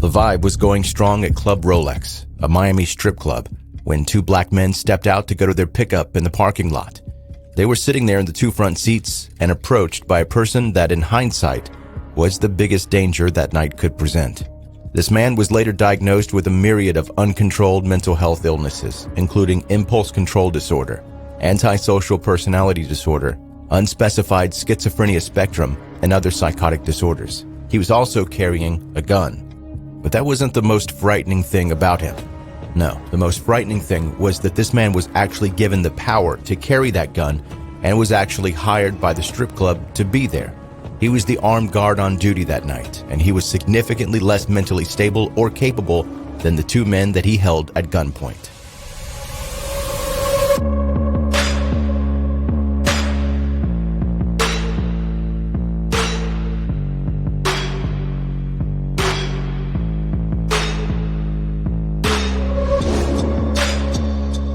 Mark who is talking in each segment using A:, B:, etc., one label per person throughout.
A: The vibe was going strong at Club Rol-Lexx, a Miami strip club, when two black men stepped out to go to their pickup in the parking lot. They were sitting there in the two front seats and approached by a person that, in hindsight, was the biggest danger that night could present. This man was later diagnosed with a myriad of uncontrolled mental health illnesses, including impulse control disorder, antisocial personality disorder, unspecified schizophrenia spectrum, and other psychotic disorders. He was also carrying a gun. But that wasn't the most frightening thing about him. No, the most frightening thing was that this man was actually given the power to carry that gun and was actually hired by the strip club to be there. He was the armed guard on duty that night, and he was significantly less mentally stable or capable than the two men that he held at gunpoint.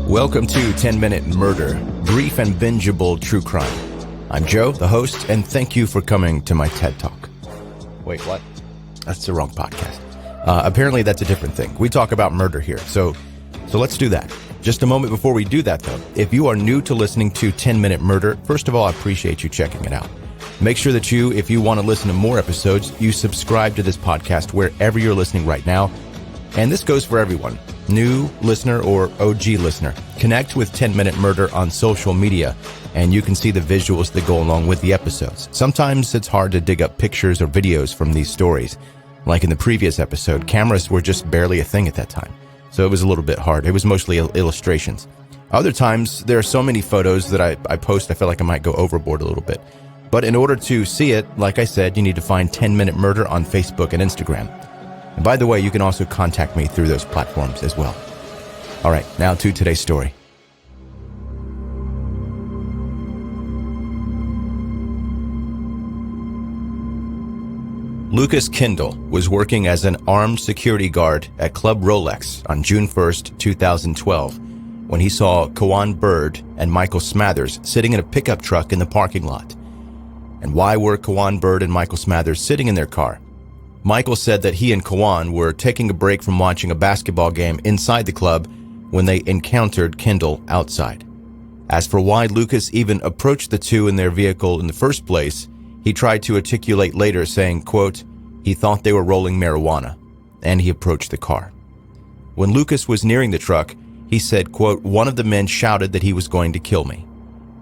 A: Welcome to 10-Minute Murder, brief and bingeable true crime. I'm Joe, the host, and thank you for coming to my TED Talk. Wait, what? That's the wrong podcast. Apparently that's a different thing. We talk about murder here, so let's do that. Just a moment before we do that, though, if you are new to listening to 10-Minute Murder, first of all, I appreciate you checking it out. Make sure that if you want to listen to more episodes, you subscribe to this podcast wherever you're listening right now. And this goes for everyone, new listener or OG listener. Connect with 10-Minute Murder on social media, and you can see the visuals that go along with the episodes. Sometimes it's hard to dig up pictures or videos from these stories. Like in the previous episode, cameras were just barely a thing at that time, so it was a little bit hard. It was mostly illustrations. Other times, there are so many photos that I post, I feel like I might go overboard a little bit. But in order to see it, like I said, you need to find 10-Minute Murder on Facebook and Instagram. And by the way, you can also contact me through those platforms as well. All right, now to today's story. Lucas Kendall was working as an armed security guard at Club Rol-Lexx on June 1st, 2012, when he saw Kawan Bird and Michael Smathers sitting in a pickup truck in the parking lot. And why were Kawan Bird and Michael Smathers sitting in their car? Michael said that he and Kawan were taking a break from watching a basketball game inside the club when they encountered Kendall outside. As for why Lucas even approached the two in their vehicle in the first place, he tried to articulate later saying, quote, he thought they were rolling marijuana, and he approached the car. When Lucas was nearing the truck, he said, quote, one of the men shouted that he was going to kill me.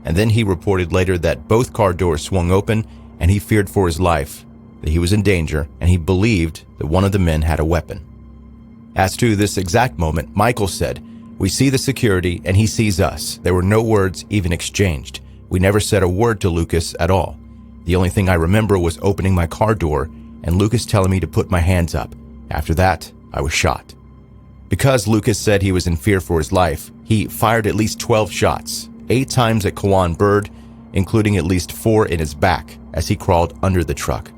A: And then he reported later that both car doors swung open and he feared for his life, that he was in danger, and he believed that one of the men had a weapon. As to this exact moment, Michael said, we see the security and he sees us. There were no words even exchanged. We never said a word to Lucas at all. The only thing I remember was opening my car door and Lucas telling me to put my hands up. After that, I was shot. Because Lucas said he was in fear for his life, he fired at least 12 shots, 8 times at Kawan Bird, including at least 4 in his back as he crawled under the truck.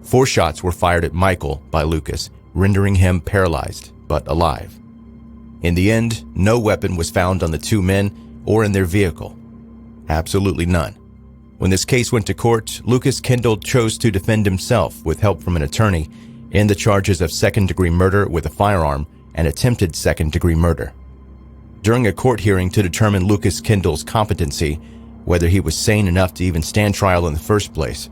A: 4 shots were fired at Michael by Lucas, rendering him paralyzed, but alive. In the end, no weapon was found on the two men or in their vehicle. Absolutely none. When this case went to court, Lucas Kendall chose to defend himself with help from an attorney in the charges of second-degree murder with a firearm and attempted second-degree murder. During a court hearing to determine Lucas Kendall's competency, whether he was sane enough to even stand trial in the first place,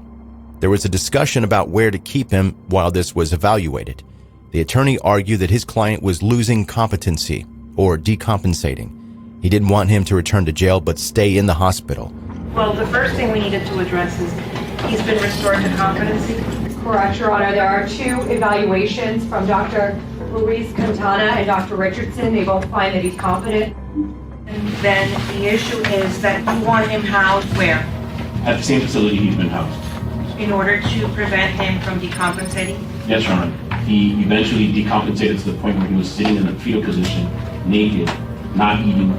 A: there was a discussion about where to keep him while this was evaluated. The attorney argued that his client was losing competency or decompensating. He didn't want him to return to jail but stay in the hospital.
B: Well, the first thing we needed to address is he's been restored to competency.
C: Correct, Your Honor. There are 2 evaluations from Dr. Ruiz Quintana and Dr. Richardson. They both find that he's competent.
B: And then the issue is that you want him housed where?
D: At the same facility he's been housed.
B: In order to prevent him from decompensating?
D: Yes, Your Honor. He eventually decompensated to the point where he was sitting in a fetal position, naked, not eating,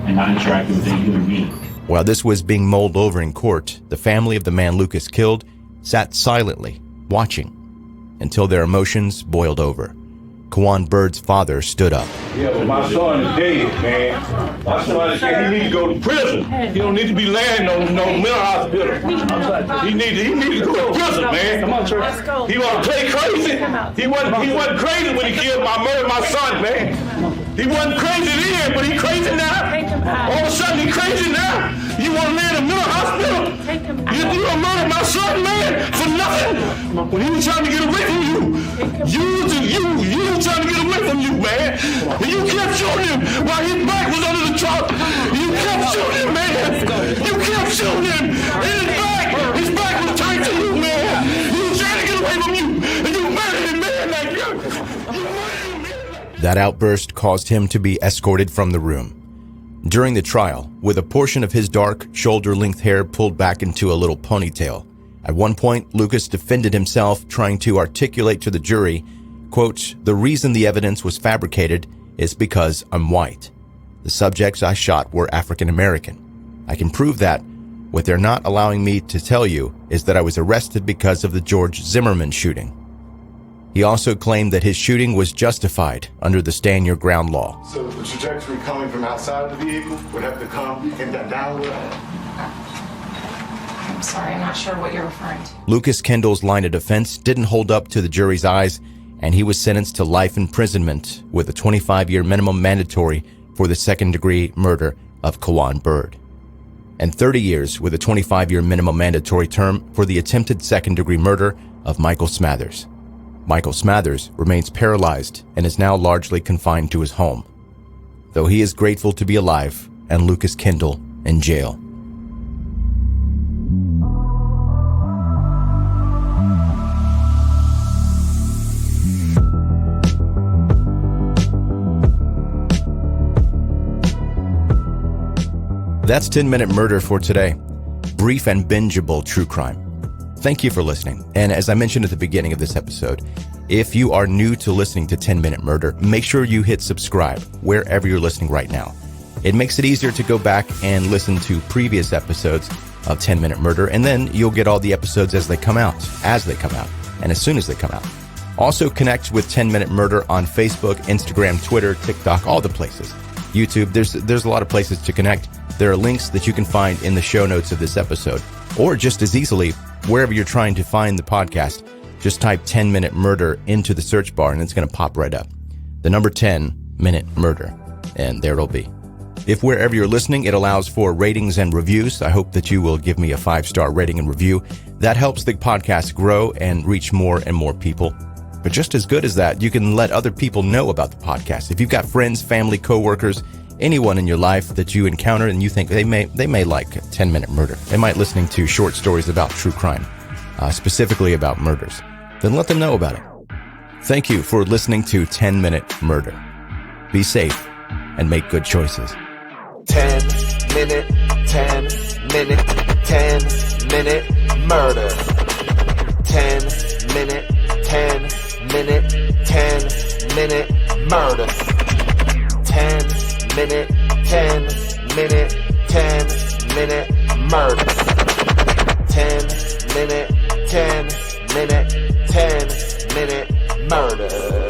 D: and not interacting with any human being.
A: While this was being mulled over in court, the family of the man Lucas killed sat silently, watching, until their emotions boiled over. Kawan Bird's father stood up.
E: Yeah, but my son is dead, man. My son is dead. He needs to go to prison. He don't need to be laying no mental hospital. He need to go to prison, man. Come on, church. He want to play crazy. He wasn't crazy when he murdered my son, man. He wasn't crazy then, but he crazy now. All of a sudden he crazy now. You want to lay in a mental hospital? You done murdered my son, man, for nothing. When he was trying to get away from you, you was trying to get away from you, man. And you kept shooting him while his back was under the truck. You kept shooting him, man. You kept shooting him. And his back was turned to you, man. He was trying to get away from you. And you murdered him, man, like you murdered him, man.
A: That outburst caused him to be escorted from the room. During the trial, with a portion of his dark, shoulder-length hair pulled back into a little ponytail, at one point, Lucas defended himself, trying to articulate to the jury, quote, "The reason the evidence was fabricated is because I'm white. The subjects I shot were African American. I can prove that. What they're not allowing me to tell you is that I was arrested because of the George Zimmerman shooting." He also claimed that his shooting was justified under the stand your ground law.
F: So the trajectory coming from outside of the vehicle would have to come in that downward.
B: I'm sorry, I'm not sure what you're referring to.
A: Lucas Kendall's line of defense didn't hold up to the jury's eyes, and he was sentenced to life imprisonment with a 25-year minimum mandatory for the second-degree murder of Kawan Bird, and 30 years with a 25-year minimum mandatory term for the attempted second-degree murder of Michael Smathers. Michael Smathers remains paralyzed and is now largely confined to his home, though he is grateful to be alive and Lucas Kendall in jail. That's 10-Minute Murder for today. Brief and bingeable true crime. Thank you for listening. And as I mentioned at the beginning of this episode, if you are new to listening to 10-Minute Murder, make sure you hit subscribe wherever you're listening right now. It makes it easier to go back and listen to previous episodes of 10-Minute Murder, and then you'll get all the episodes as they come out, and as soon as they come out. Also connect with 10-Minute Murder on Facebook, Instagram, Twitter, TikTok, all the places. YouTube, there's a lot of places to connect. There are links that you can find in the show notes of this episode, or just as easily, wherever you're trying to find the podcast, just type 10-Minute Murder into the search bar and it's going to pop right up. The number 10-Minute Murder, and there it'll be. If wherever you're listening, it allows for ratings and reviews, I hope that you will give me a 5-star rating and review. That helps the podcast grow and reach more and more people. But just as good as that, you can let other people know about the podcast. If you've got friends, family, coworkers, anyone in your life that you encounter and you think they may like 10-Minute Murder, they might listening to short stories about true crime, specifically about murders, then let them know about it. Thank you for listening to 10-Minute Murder. Be safe and make good choices.
G: 10-minute murder. 10-minute murder. 10-minute murder. 10-minute murder.